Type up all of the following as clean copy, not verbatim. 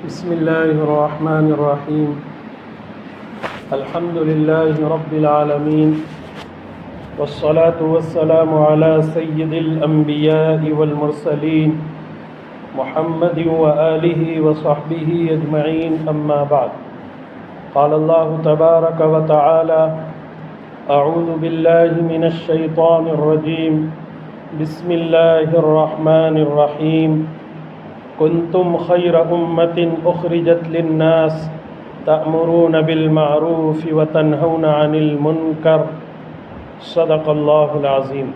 بسم الله الرحمن الرحيم. الحمد لله رب العالمين، والصلاة والسلام على سيد الأنبياء والمرسلين محمد وآله وصحبه أجمعين، أما بعد. قال الله تبارك وتعالى: أعوذ بالله من الشيطان الرجيم، بسم الله الرحمن الرحيم. كنتم خير أمة أخرجت للناس تأمرون بالمعروف وتنهون عن المنكر. صدق الله العظيم.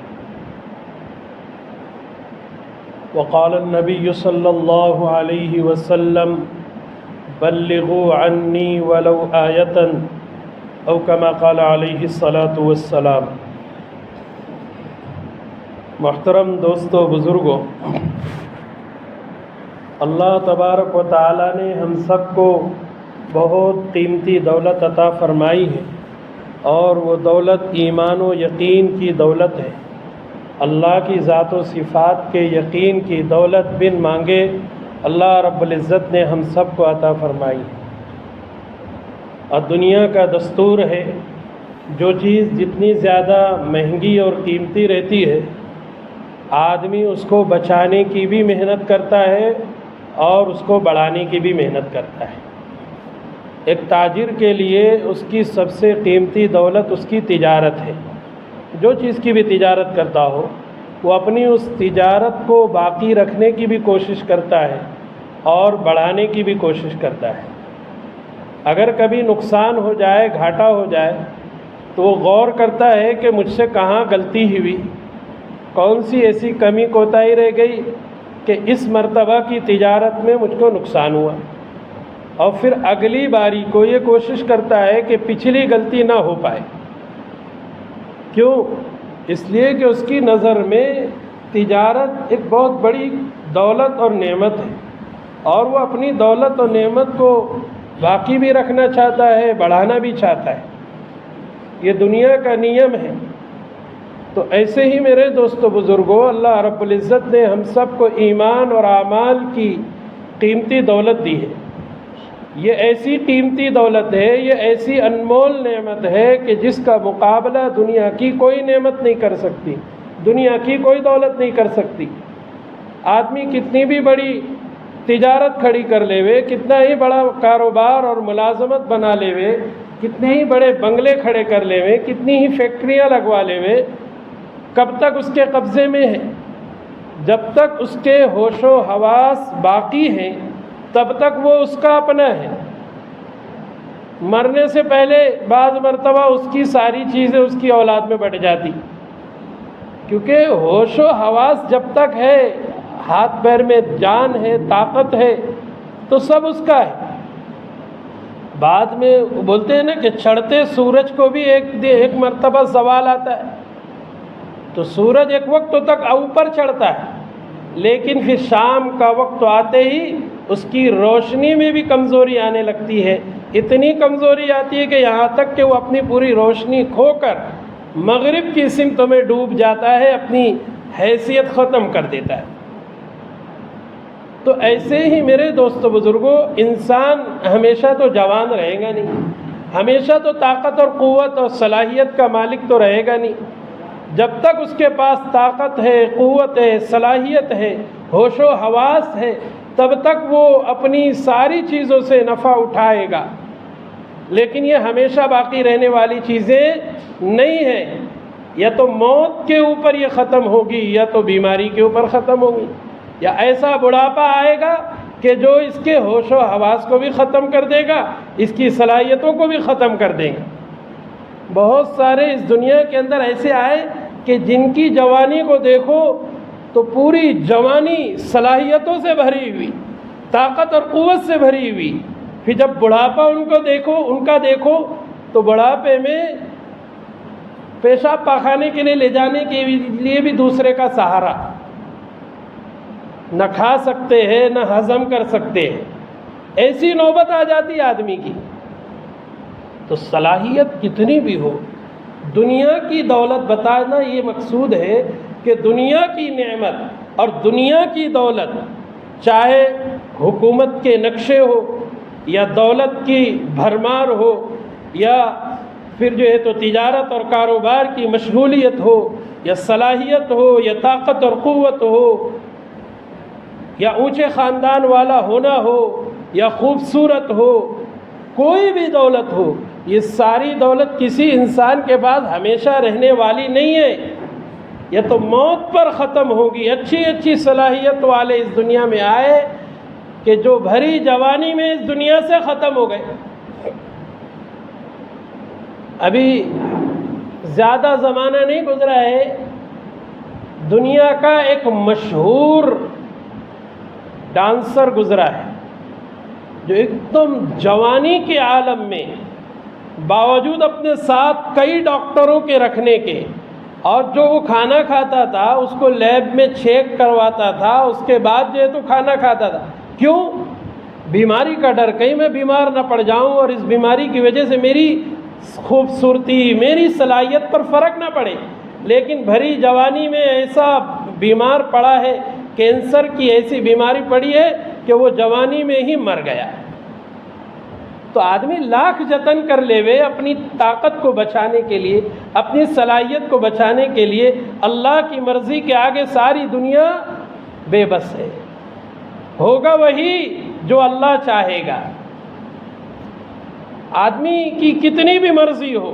وقال النبي صلى الله عليه وسلم: بلغوا عني ولو آية، او كما قال علیہ الصلاۃ والسلام. محترم دوستو، بزرگوں، اللہ تبارک و تعالیٰ نے ہم سب کو بہت قیمتی دولت عطا فرمائی ہے، اور وہ دولت ایمان و یقین کی دولت ہے. اللہ کی ذات و صفات کے یقین کی دولت بن مانگے اللہ رب العزت نے ہم سب کو عطا فرمائی ہے. اور دنیا کا دستور ہے، جو چیز جتنی زیادہ مہنگی اور قیمتی رہتی ہے، آدمی اس کو بچانے کی بھی محنت کرتا ہے اور اس کو بڑھانے کی بھی محنت کرتا ہے. ایک تاجر کے لیے اس کی سب سے قیمتی دولت اس کی تجارت ہے. جو چیز کی بھی تجارت کرتا ہو، وہ اپنی اس تجارت کو باقی رکھنے کی بھی کوشش کرتا ہے اور بڑھانے کی بھی کوشش کرتا ہے. اگر کبھی نقصان ہو جائے، گھاٹا ہو جائے، تو وہ غور کرتا ہے کہ مجھ سے کہاں غلطی ہوئی، کون سی ایسی کمی کوتاہی رہ گئی کہ اس مرتبہ کی تجارت میں مجھ کو نقصان ہوا، اور پھر اگلی باری کو یہ کوشش کرتا ہے کہ پچھلی غلطی نہ ہو پائے. کیوں؟ اس لیے کہ اس کی نظر میں تجارت ایک بہت بڑی دولت اور نعمت ہے، اور وہ اپنی دولت اور نعمت کو باقی بھی رکھنا چاہتا ہے، بڑھانا بھی چاہتا ہے. یہ دنیا کا نیم ہے. تو ایسے ہی میرے دوستو بزرگوں، اللہ رب العزت نے ہم سب کو ایمان اور اعمال کی قیمتی دولت دی ہے. یہ ایسی قیمتی دولت ہے، یہ ایسی انمول نعمت ہے کہ جس کا مقابلہ دنیا کی کوئی نعمت نہیں کر سکتی، دنیا کی کوئی دولت نہیں کر سکتی. آدمی کتنی بھی بڑی تجارت کھڑی کر لے وے، کتنا ہی بڑا کاروبار اور ملازمت بنا لے وے، کتنے ہی بڑے بنگلے کھڑے کر لے وے، کتنی ہی فیکٹریاں لگوا لے وے، کب تک اس کے قبضے میں ہے؟ جب تک اس کے ہوش و حواس باقی ہیں تب تک وہ اس کا اپنا ہے. مرنے سے پہلے بعض مرتبہ اس کی ساری چیزیں اس کی اولاد میں بٹ جاتی، کیونکہ ہوش و حواس جب تک ہے، ہاتھ پیر میں جان ہے، طاقت ہے، تو سب اس کا ہے. بعد میں بولتے ہیں نا کہ چڑھتے سورج کو بھی ایک مرتبہ زوال آتا ہے. تو سورج ایک وقت تک اوپر چڑھتا ہے، لیکن پھر شام کا وقت آتے ہی اس کی روشنی میں بھی کمزوری آنے لگتی ہے. اتنی کمزوری آتی ہے کہ یہاں تک کہ وہ اپنی پوری روشنی کھو کر مغرب کی سمت میں ڈوب جاتا ہے، اپنی حیثیت ختم کر دیتا ہے. تو ایسے ہی میرے دوستو بزرگوں، انسان ہمیشہ تو جوان رہے گا نہیں، ہمیشہ تو طاقت اور قوت اور صلاحیت کا مالک تو رہے گا نہیں. جب تک اس کے پاس طاقت ہے، قوت ہے، صلاحیت ہے، ہوش و حواس ہے، تب تک وہ اپنی ساری چیزوں سے نفع اٹھائے گا. لیکن یہ ہمیشہ باقی رہنے والی چیزیں نہیں ہیں. یا تو موت کے اوپر یہ ختم ہوگی، یا تو بیماری کے اوپر ختم ہوگی، یا ایسا بڑھاپا آئے گا کہ جو اس کے ہوش و حواس کو بھی ختم کر دے گا، اس کی صلاحیتوں کو بھی ختم کر دے گا. بہت سارے اس دنیا کے اندر ایسے آئے کہ جن کی جوانی کو دیکھو تو پوری جوانی صلاحیتوں سے بھری ہوئی، طاقت اور قوت سے بھری ہوئی. پھر جب بڑھاپا ان کا دیکھو تو بڑھاپے میں پیشاب پاخانے کے لیے لے جانے کے لیے بھی دوسرے کا سہارا، نہ کھا سکتے ہیں نہ ہضم کر سکتے ہیں. ایسی نوبت آ جاتی آدمی کی. تو صلاحیت کتنی بھی ہو، دنیا کی دولت بتانا یہ مقصود ہے کہ دنیا کی نعمت اور دنیا کی دولت چاہے حکومت کے نقشے ہو یا دولت کی بھرمار ہو یا پھر جو ہے تو تجارت اور کاروبار کی مشغولیت ہو یا صلاحیت ہو یا طاقت اور قوت ہو یا اونچے خاندان والا ہونا ہو یا خوبصورت ہو، کوئی بھی دولت ہو، یہ ساری دولت کسی انسان کے پاس ہمیشہ رہنے والی نہیں ہے، یہ تو موت پر ختم ہوگی۔ اچھی اچھی صلاحیت والے اس دنیا میں آئے کہ جو بھری جوانی میں اس دنیا سے ختم ہو گئے۔ ابھی زیادہ زمانہ نہیں گزرا ہے، دنیا کا ایک مشہور ڈانسر گزرا ہے جو ایک دم جوانی کے عالم میں باوجود اپنے ساتھ کئی ڈاکٹروں کے رکھنے کے، اور جو وہ کھانا کھاتا تھا اس کو لیب میں چیک کرواتا تھا، اس کے بعد جو ہے تو کھانا کھاتا تھا۔ کیوں؟ بیماری کا ڈر، کہیں میں بیمار نہ پڑ جاؤں اور اس بیماری کی وجہ سے میری خوبصورتی، میری صلاحیت پر فرق نہ پڑے۔ لیکن بھری جوانی میں ایسا بیمار پڑا ہے، کینسر کی ایسی بیماری پڑی ہے کہ وہ جوانی میں ہی مر گیا۔ تو آدمی لاکھ جتن کر لے اپنی طاقت کو بچانے کے لیے، اپنی صلاحیت کو بچانے کے لیے، اللہ کی مرضی کے آگے ساری دنیا بے بس ہے۔ ہوگا وہی جو اللہ چاہے گا۔ آدمی کی کتنی بھی مرضی ہو،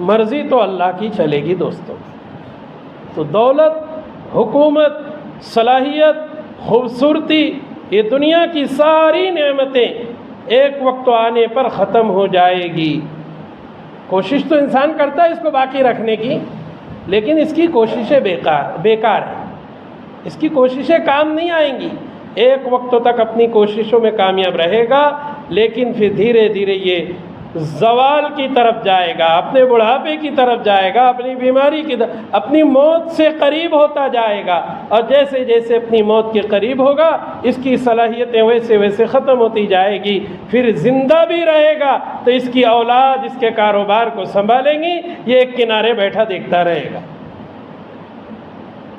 مرضی تو اللہ کی چلے گی دوستوں۔ تو دولت، حکومت، صلاحیت، خوبصورتی، یہ دنیا کی ساری نعمتیں ایک وقت آنے پر ختم ہو جائے گی۔ کوشش تو انسان کرتا ہے اس کو باقی رکھنے کی، لیکن اس کی کوششیں بیکار ہیں، اس کی کوششیں کام نہیں آئیں گی۔ ایک وقت تک اپنی کوششوں میں کامیاب رہے گا، لیکن پھر دھیرے دھیرے یہ زوال کی طرف جائے گا، اپنے بڑھاپے کی طرف جائے گا، اپنی بیماری کی طرف، اپنی موت سے قریب ہوتا جائے گا، اور جیسے جیسے اپنی موت کے قریب ہوگا اس کی صلاحیتیں ویسے ویسے ختم ہوتی جائے گی۔ پھر زندہ بھی رہے گا تو اس کی اولاد اس کے کاروبار کو سنبھالیں گی، یہ ایک کنارے بیٹھا دیکھتا رہے گا۔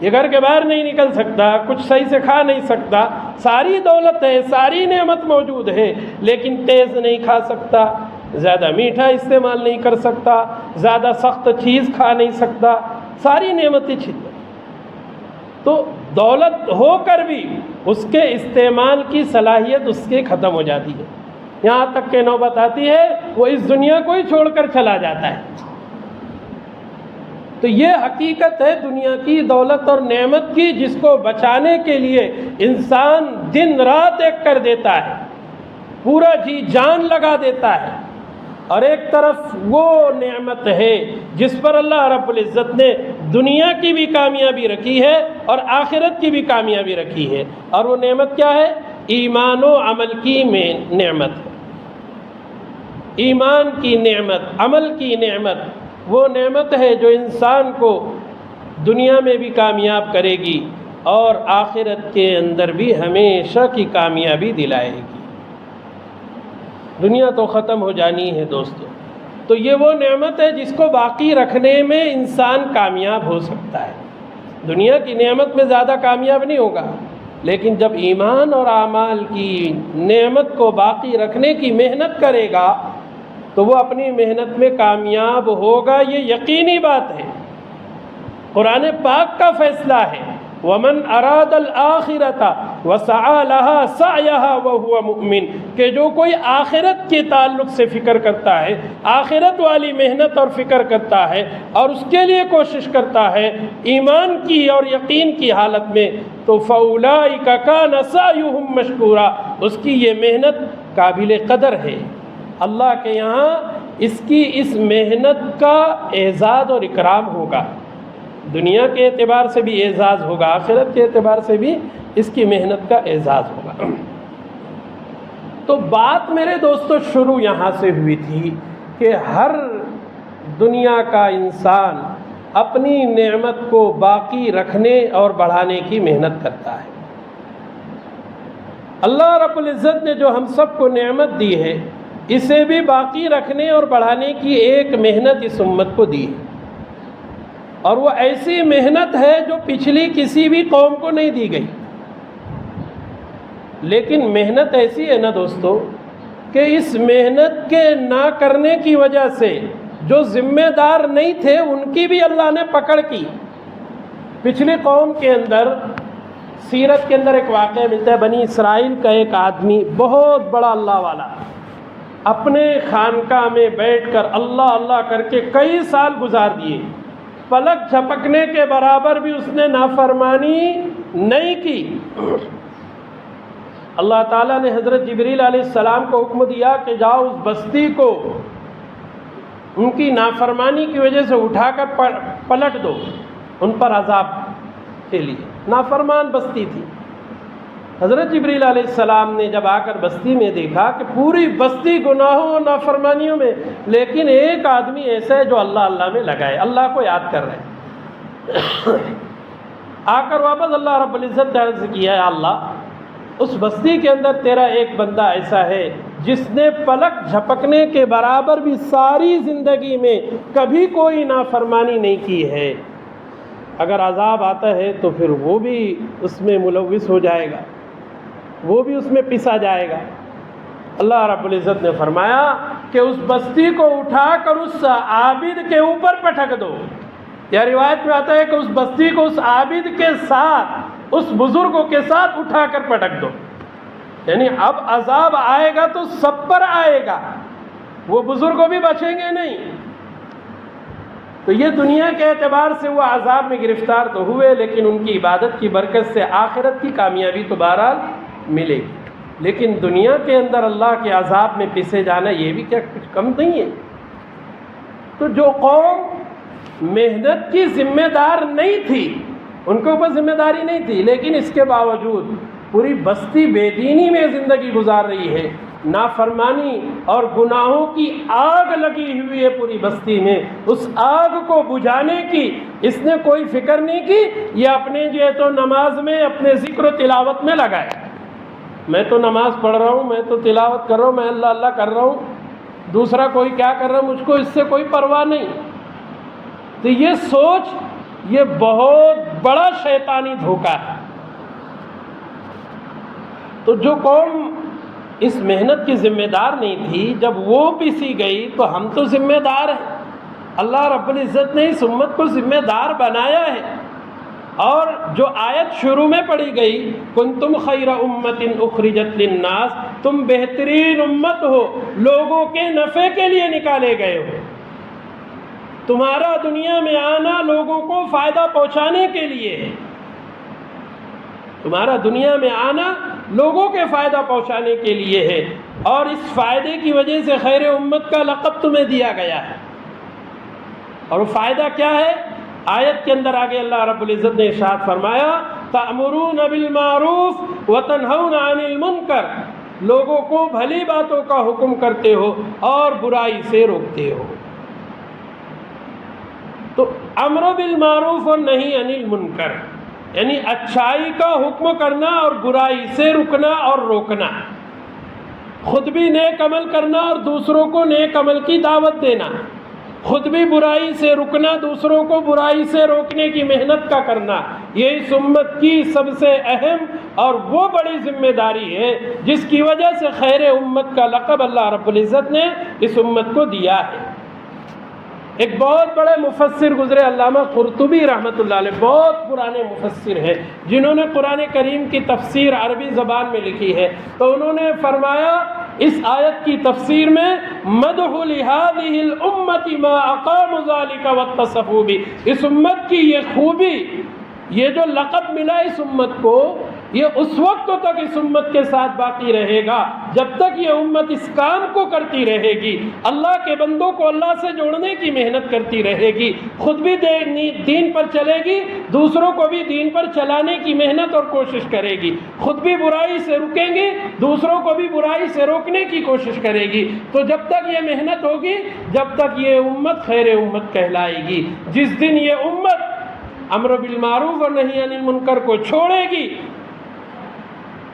یہ گھر کے باہر نہیں نکل سکتا، کچھ صحیح سے کھا نہیں سکتا، ساری دولت ہے، ساری نعمت موجود ہے، لیکن تیز نہیں کھا سکتا، زیادہ میٹھا استعمال نہیں کر سکتا، زیادہ سخت چیز کھا نہیں سکتا، ساری نعمتیں چھن۔ تو دولت ہو کر بھی اس کے استعمال کی صلاحیت اس کے ختم ہو جاتی ہے، یہاں تک کہ نوبت آتی ہے وہ اس دنیا کو ہی چھوڑ کر چلا جاتا ہے۔ تو یہ حقیقت ہے دنیا کی دولت اور نعمت کی، جس کو بچانے کے لیے انسان دن رات ایک کر دیتا ہے، پورا جی جان لگا دیتا ہے۔ اور ایک طرف وہ نعمت ہے جس پر اللہ رب العزت نے دنیا کی بھی کامیابی رکھی ہے اور آخرت کی بھی کامیابی رکھی ہے، اور وہ نعمت کیا ہے؟ ایمان و عمل کی نعمت، ایمان کی نعمت، عمل کی نعمت۔ وہ نعمت ہے جو انسان کو دنیا میں بھی کامیاب کرے گی اور آخرت کے اندر بھی ہمیشہ کی کامیابی دلائے گی۔ دنیا تو ختم ہو جانی ہے دوستو، تو یہ وہ نعمت ہے جس کو باقی رکھنے میں انسان کامیاب ہو سکتا ہے۔ دنیا کی نعمت میں زیادہ کامیاب نہیں ہوگا، لیکن جب ایمان اور اعمال کی نعمت کو باقی رکھنے کی محنت کرے گا تو وہ اپنی محنت میں کامیاب ہوگا، یہ یقینی بات ہے۔ قرآن پاک کا فیصلہ ہے، وَمَنْ أَرَادَ الْآخِرَةَ وَسَعَى لَهَا سَعْيَهَا وَهُوَ مُؤْمِنٌ، کہ جو کوئی آخرت کے تعلق سے فکر کرتا ہے، آخرت والی محنت اور فکر کرتا ہے اور اس کے لیے کوشش کرتا ہے ایمان کی اور یقین کی حالت میں، تو فَأُولَٰئِكَ كَانَ سَعْيُهُمْ مَشْكُورًا، اس کی یہ محنت قابل قدر ہے۔ اللہ کے یہاں اس کی اس محنت کا اعزاز اور اکرام ہوگا، دنیا کے اعتبار سے بھی اعزاز ہوگا، آخرت کے اعتبار سے بھی اس کی محنت کا اعزاز ہوگا۔ تو بات میرے دوستو شروع یہاں سے ہوئی تھی کہ ہر دنیا کا انسان اپنی نعمت کو باقی رکھنے اور بڑھانے کی محنت کرتا ہے۔ اللہ رب العزت نے جو ہم سب کو نعمت دی ہے، اسے بھی باقی رکھنے اور بڑھانے کی ایک محنت اس امت کو دی ہے، اور وہ ایسی محنت ہے جو پچھلی کسی بھی قوم کو نہیں دی گئی۔ لیکن محنت ایسی ہے نا دوستو کہ اس محنت کے نہ کرنے کی وجہ سے جو ذمہ دار نہیں تھے ان کی بھی اللہ نے پکڑ کی۔ پچھلی قوم کے اندر سیرت کے اندر ایک واقعہ ملتا ہے، بنی اسرائیل کا ایک آدمی بہت بڑا اللہ والا اپنے خانقاہ میں بیٹھ کر اللہ اللہ کر کے کئی سال گزار دیے، پلک جھپکنے کے برابر بھی اس نے نافرمانی نہیں کی۔ اللہ تعالیٰ نے حضرت جبریل علیہ السلام کو حکم دیا کہ جاؤ اس بستی کو ان کی نافرمانی کی وجہ سے اٹھا کر پلٹ دو، ان پر عذاب کے لیے، نافرمان بستی تھی۔ حضرت جبریل علیہ السلام نے جب آ کر بستی میں دیکھا کہ پوری بستی گناہوں اور نافرمانیوں میں، لیکن ایک آدمی ایسا ہے جو اللہ اللہ میں لگا ہے، اللہ کو یاد کر رہے ہیں۔ آ کر واپس اللہ رب العزت نے عرض کیا ہے اللہ اس بستی کے اندر تیرا ایک بندہ ایسا ہے جس نے پلک جھپکنے کے برابر بھی ساری زندگی میں کبھی کوئی نافرمانی نہیں کی ہے، اگر عذاب آتا ہے تو پھر وہ بھی اس میں ملوث ہو جائے گا، وہ بھی اس میں پسا جائے گا۔ اللہ رب العزت نے فرمایا کہ اس بستی کو اٹھا کر اس عابد کے اوپر پٹک دو، یا روایت میں آتا ہے کہ اس بستی کو اس عابد کے ساتھ، اس بزرگوں کے ساتھ اٹھا کر پٹک دو، یعنی اب عذاب آئے گا تو سب پر آئے گا، وہ بزرگوں بھی بچیں گے نہیں۔ تو یہ دنیا کے اعتبار سے وہ عذاب میں گرفتار تو ہوئے، لیکن ان کی عبادت کی برکت سے آخرت کی کامیابی تو بہرحال ملے گی، لیکن دنیا کے اندر اللہ کے عذاب میں پسے جانا یہ بھی کیا کچھ کم نہیں ہے۔ تو جو قوم محنت کی ذمہ دار نہیں تھی، ان کے اوپر ذمہ داری نہیں تھی، لیکن اس کے باوجود پوری بستی بے دینی میں زندگی گزار رہی ہے، نافرمانی اور گناہوں کی آگ لگی ہوئی ہے پوری بستی میں، اس آگ کو بجھانے کی اس نے کوئی فکر نہیں کی، یہ اپنے جو ہے تو نماز میں اپنے ذکر و تلاوت میں لگائے، میں تو نماز پڑھ رہا ہوں، میں تو تلاوت کر رہا ہوں، میں اللہ اللہ کر رہا ہوں، دوسرا کوئی کیا کر رہا ہے مجھ کو اس سے کوئی پرواہ نہیں۔ تو یہ سوچ یہ بہت بڑا شیطانی دھوکہ ہے۔ تو جو قوم اس محنت کی ذمہ دار نہیں تھی، جب وہ پسی گئی تو ہم تو ذمہ دار ہیں، اللہ رب العزت نے اس امت کو ذمہ دار بنایا ہے۔ اور جو آیت شروع میں پڑھی گئی کنتم خیر امت اخرجت للناس، تم بہترین امت ہو، لوگوں کے نفع کے لیے نکالے گئے ہو، تمہارا دنیا میں آنا لوگوں کو فائدہ پہنچانے کے لیے ہے، تمہارا دنیا میں آنا لوگوں کے فائدہ پہنچانے کے لیے ہے، اور اس فائدے کی وجہ سے خیر امت کا لقب تمہیں دیا گیا ہے۔ اور وہ فائدہ کیا ہے؟ آیت کے اندر آگے اللہ رب العزت نے ارشاد فرمایا تأمرون بالمعروف وتنہون عن المنکر، لوگوں کو بھلی باتوں کا حکم کرتے ہو اور برائی سے روکتے ہو۔ تو امر بالمعروف اور نہی عن المنکر یعنی اچھائی کا حکم کرنا اور برائی سے رکنا اور روکنا، خود بھی نیک عمل کرنا اور دوسروں کو نیک عمل کی دعوت دینا، خود بھی برائی سے رکنا، دوسروں کو برائی سے روکنے کی محنت کا کرنا، یہ اس امت کی سب سے اہم اور وہ بڑی ذمہ داری ہے جس کی وجہ سے خیر امت کا لقب اللہ رب العزت نے اس امت کو دیا ہے۔ ایک بہت بڑے مفسر گزرے علامہ قرطبی رحمۃ اللہ علیہ، بہت پرانے مفسر ہیں جنہوں نے قرآن کریم کی تفسیر عربی زبان میں لکھی ہے، تو انہوں نے فرمایا اس آیت کی تفسیر میں مدح لهذه الامة ما اقاموا ذلك واتصفوا به، اس امت کی یہ خوبی، یہ جو لقب ملا اس امت کو، یہ اس وقت تک اس امت کے ساتھ باقی رہے گا جب تک یہ امت اس کام کو کرتی رہے گی، اللہ کے بندوں کو اللہ سے جوڑنے کی محنت کرتی رہے گی، خود بھی دین پر چلے گی، دوسروں کو بھی دین پر چلانے کی محنت اور کوشش کرے گی، خود بھی برائی سے رکیں گی، دوسروں کو بھی برائی سے روکنے کی کوشش کرے گی۔ تو جب تک یہ محنت ہوگی جب تک یہ امت خیر امت کہلائے گی۔ جس دن یہ امت امر بالمعروف اور نہی عن المنکر کو چھوڑے گی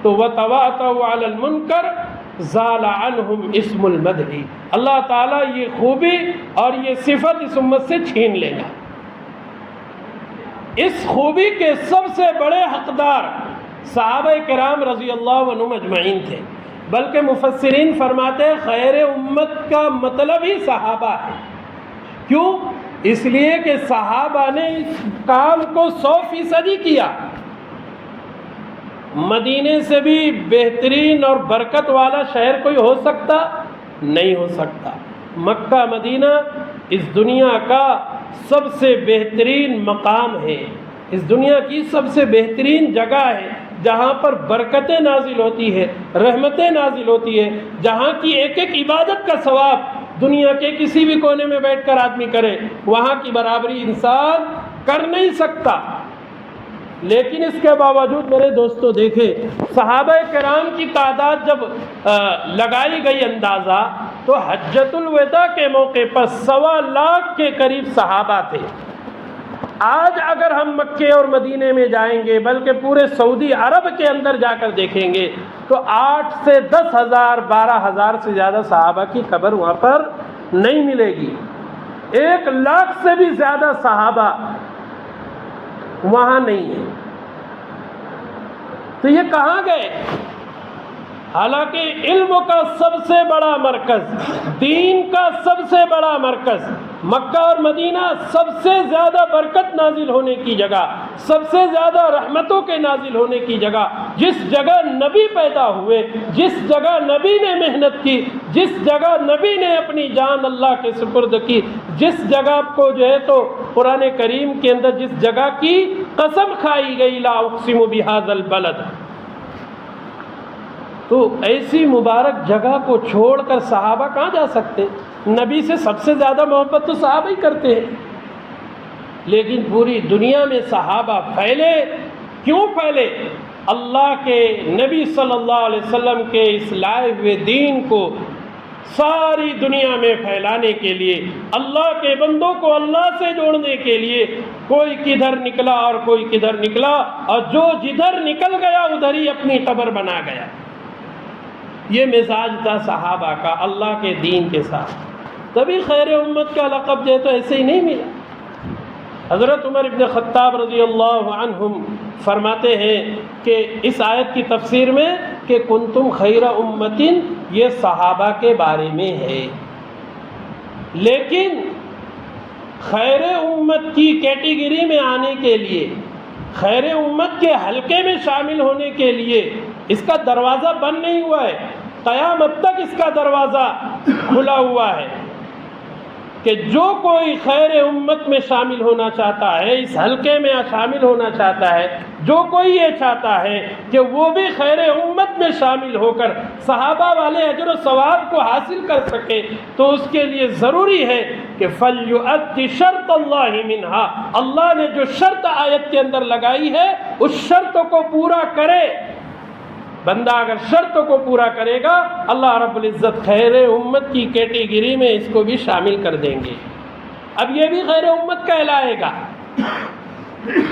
تو وَتَوَاطَوْا عَلَى الْمُنْكَرِ زَالَ عَنْهُمْ اسْمُ الْمَدْحِ، اللہ تعالیٰ یہ خوبی اور یہ صفت اس امت سے چھین لے گا۔ اس خوبی کے سب سے بڑے حقدار صحابہ کرام رضی اللہ عنہم اجمعین تھے، بلکہ مفسرین فرماتے ہیں خیر امت کا مطلب ہی صحابہ ہے۔ کیوں؟ اس لیے کہ صحابہ نے اس کام کو 100% کیا۔ مدینے سے بھی بہترین اور برکت والا شہر کوئی ہو سکتا؟ نہیں ہو سکتا۔ مکہ مدینہ اس دنیا کا سب سے بہترین مقام ہے، اس دنیا کی سب سے بہترین جگہ ہے، جہاں پر برکتیں نازل ہوتی ہے، رحمتیں نازل ہوتی ہے، جہاں کی ایک ایک عبادت کا ثواب دنیا کے کسی بھی کونے میں بیٹھ کر آدمی کرے وہاں کی برابری انسان کر نہیں سکتا۔ لیکن اس کے باوجود میرے دوستو دیکھیں، صحابہ کرام کی تعداد جب لگائی گئی اندازہ تو حجۃ الوداع کے موقع پر 1.25 لاکھ کے قریب صحابہ تھے۔ آج اگر ہم مکے اور مدینے میں جائیں گے، بلکہ پورے سعودی عرب کے اندر جا کر دیکھیں گے تو 8 سے 10,000 12,000 سے زیادہ صحابہ کی قبر وہاں پر نہیں ملے گی۔ 1 لاکھ سے بھی زیادہ صحابہ وہاں نہیں ہے۔ تو یہ کہاں گئے؟ حالانکہ علم کا سب سے بڑا مرکز، دین کا سب سے بڑا مرکز مکہ اور مدینہ، سب سے زیادہ برکت نازل ہونے کی جگہ، سب سے زیادہ رحمتوں کے نازل ہونے کی جگہ، جس جگہ نبی پیدا ہوئے، جس جگہ نبی نے محنت کی، جس جگہ نبی نے اپنی جان اللہ کے سپرد کی، جس جگہ کو جو ہے تو قرآن کریم کے اندر جس جگہ کی قسم کھائی گئی لا اقسم بہذا البلد، تو ایسی مبارک جگہ کو چھوڑ کر صحابہ کہاں جا سکتے؟ نبی سے سب سے زیادہ محبت تو صحابہ ہی کرتے ہیں، لیکن پوری دنیا میں صحابہ پھیلے۔ کیوں پھیلے؟ اللہ کے نبی صلی اللہ علیہ وسلم کے اس لائے ہوئے دین کو ساری دنیا میں پھیلانے کے لیے، اللہ کے بندوں کو اللہ سے جوڑنے کے لیے۔ کوئی کدھر نکلا اور کوئی کدھر نکلا، اور جو جدھر نکل گیا ادھر ہی اپنی قبر بنا گیا۔ یہ مزاج تھا صحابہ کا اللہ کے دین کے ساتھ، تبھی خیر امت کا لقب جو ہے تو ایسے ہی نہیں ملا۔ حضرت عمر ابن خطاب رضی اللہ عنہم فرماتے ہیں کہ اس آیت کی تفسیر میں کہ کنتم خیر امتن، یہ صحابہ کے بارے میں ہے، لیکن خیر امت کی کیٹیگری میں آنے کے لیے، خیر امت کے حلقے میں شامل ہونے کے لیے اس کا دروازہ بند نہیں ہوا ہے، قیامت تک اس کا دروازہ کھلا ہوا ہے کہ جو کوئی خیر امت میں شامل ہونا چاہتا ہے، اس حلقے میں شامل ہونا چاہتا ہے، جو کوئی یہ چاہتا ہے کہ وہ بھی خیر امت میں شامل ہو کر صحابہ والے اجر و ثواب کو حاصل کر سکے، تو اس کے لیے ضروری ہے کہ فَلْيُؤَدِّ شَرْطَ اللَّهِ مِنْهَا، اللہ نے جو شرط آیت کے اندر لگائی ہے اس شرط کو پورا کرے۔ بندہ اگر شرط کو پورا کرے گا، اللہ رب العزت خیر امت کی کیٹیگری میں اس کو بھی شامل کر دیں گے۔ اب یہ بھی خیر امت کہلائے گا۔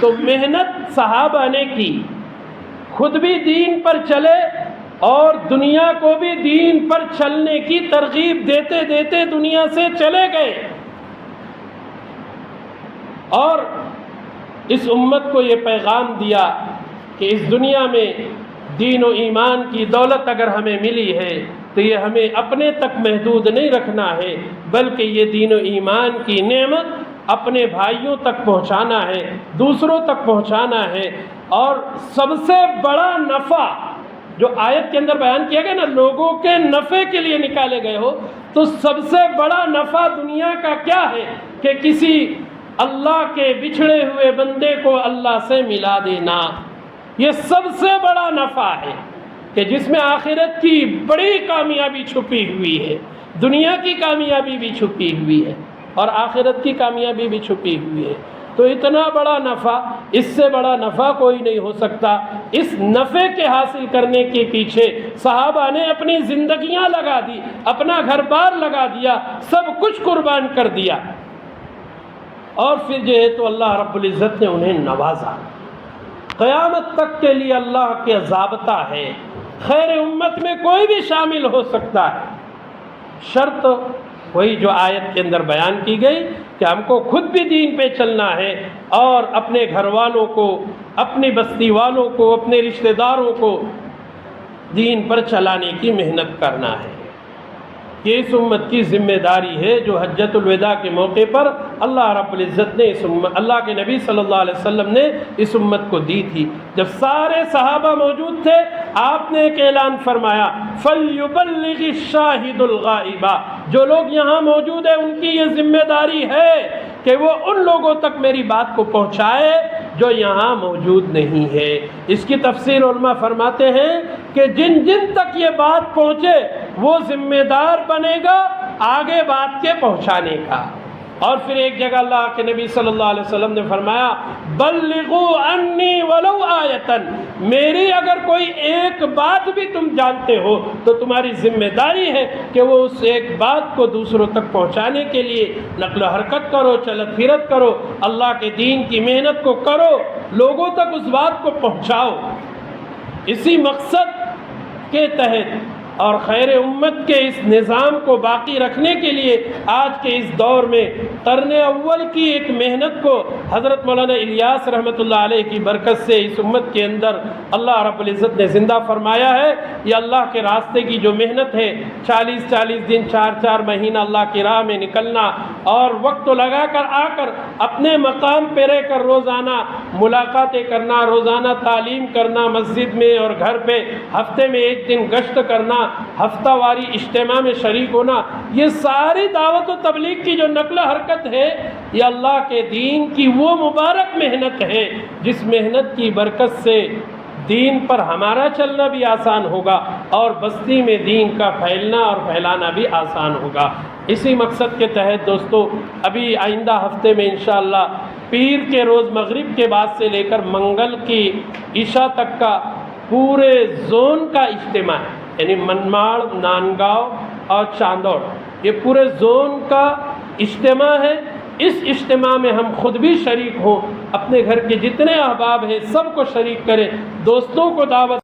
تو محنت صحابہ نے کی، خود بھی دین پر چلے اور دنیا کو بھی دین پر چلنے کی ترغیب دیتے دیتے دنیا سے چلے گئے، اور اس امت کو یہ پیغام دیا کہ اس دنیا میں دین و ایمان کی دولت اگر ہمیں ملی ہے تو یہ ہمیں اپنے تک محدود نہیں رکھنا ہے، بلکہ یہ دین و ایمان کی نعمت اپنے بھائیوں تک پہنچانا ہے، دوسروں تک پہنچانا ہے۔ اور سب سے بڑا نفع جو آیت کے اندر بیان کیا گیا نا، لوگوں کے نفع کے لیے نکالے گئے ہو، تو سب سے بڑا نفع دنیا کا کیا ہے کہ کسی اللہ کے بچھڑے ہوئے بندے کو اللہ سے ملا دینا۔ یہ سب سے بڑا نفع ہے کہ جس میں آخرت کی بڑی کامیابی چھپی ہوئی ہے، دنیا کی کامیابی بھی چھپی ہوئی ہے اور آخرت کی کامیابی بھی چھپی ہوئی ہے۔ تو اتنا بڑا نفع، اس سے بڑا نفع کوئی نہیں ہو سکتا۔ اس نفع کے حاصل کرنے کے پیچھے صحابہ نے اپنی زندگیاں لگا دی، اپنا گھر بار لگا دیا، سب کچھ قربان کر دیا، اور پھر جو ہے تو اللہ رب العزت نے انہیں نوازا۔ قیامت تک کے لیے اللہ کے ضابطہ ہے، خیر امت میں کوئی بھی شامل ہو سکتا ہے، شرط وہی جو آیت کے اندر بیان کی گئی کہ ہم کو خود بھی دین پہ چلنا ہے اور اپنے گھر والوں کو، اپنی بستی والوں کو، اپنے رشتہ داروں کو دین پر چلانے کی محنت کرنا ہے۔ یہ اس امت کی ذمہ داری ہے جو حجۃ الوداع کے موقع پر اللہ رب العزت نے اللہ کے نبی صلی اللہ علیہ وسلم نے اس امت کو دی تھی۔ جب سارے صحابہ موجود تھے، آپ نے ایک اعلان فرمایا، فَلْيُبَلِّغِ الشَّاهِدُ الْغَائِبَ، جو لوگ یہاں موجود ہیں ان کی یہ ذمہ داری ہے کہ وہ ان لوگوں تک میری بات کو پہنچائے جو یہاں موجود نہیں ہے۔ اس کی تفسیر علماء فرماتے ہیں کہ جن جن تک یہ بات پہنچے وہ ذمہ دار بنے گا آگے بات کے پہنچانے کا۔ اور پھر ایک جگہ اللہ کے نبی صلی اللہ علیہ وسلم نے فرمایا، بلغوا عنی ولو آیۃ، میری اگر کوئی ایک بات بھی تم جانتے ہو تو تمہاری ذمہ داری ہے کہ وہ اس ایک بات کو دوسروں تک پہنچانے کے لیے نقل و حرکت کرو، چلت پھرت کرو، اللہ کے دین کی محنت کو کرو، لوگوں تک اس بات کو پہنچاؤ۔ اسی مقصد کے تحت اور خیر امت کے اس نظام کو باقی رکھنے کے لیے آج کے اس دور میں قرن اول کی ایک محنت کو حضرت مولانا الیاس رحمۃ اللہ علیہ کی برکت سے اس امت کے اندر اللہ رب العزت نے زندہ فرمایا ہے۔ یہ اللہ کے راستے کی جو محنت ہے، 40 دن 4 مہینہ اللہ کی راہ میں نکلنا اور وقت لگا کر آ کر اپنے مقام پہ رہ کر روزانہ ملاقاتیں کرنا، روزانہ تعلیم کرنا مسجد میں اور گھر پہ، ہفتے میں ایک دن گشت کرنا، ہفتہ واری اجتماع میں شریک ہونا، یہ ساری دعوت و تبلیغ کی جو نقل و حرکت ہے، یہ اللہ کے دین کی وہ مبارک محنت ہے جس محنت کی برکت سے دین پر ہمارا چلنا بھی آسان ہوگا اور بستی میں دین کا پھیلنا اور پھیلانا بھی آسان ہوگا۔ اسی مقصد کے تحت دوستو، ابھی آئندہ ہفتے میں انشاءاللہ پیر کے روز مغرب کے بعد سے لے کر منگل کی عشاء تک کا پورے زون کا اجتماع ہے، یعنی منماڑ، نانگاؤں اور چاندوڑ، یہ پورے زون کا اجتماع ہے۔ اس اجتماع میں ہم خود بھی شریک ہوں، اپنے گھر کے جتنے احباب ہیں سب کو شریک کریں، دوستوں کو دعوت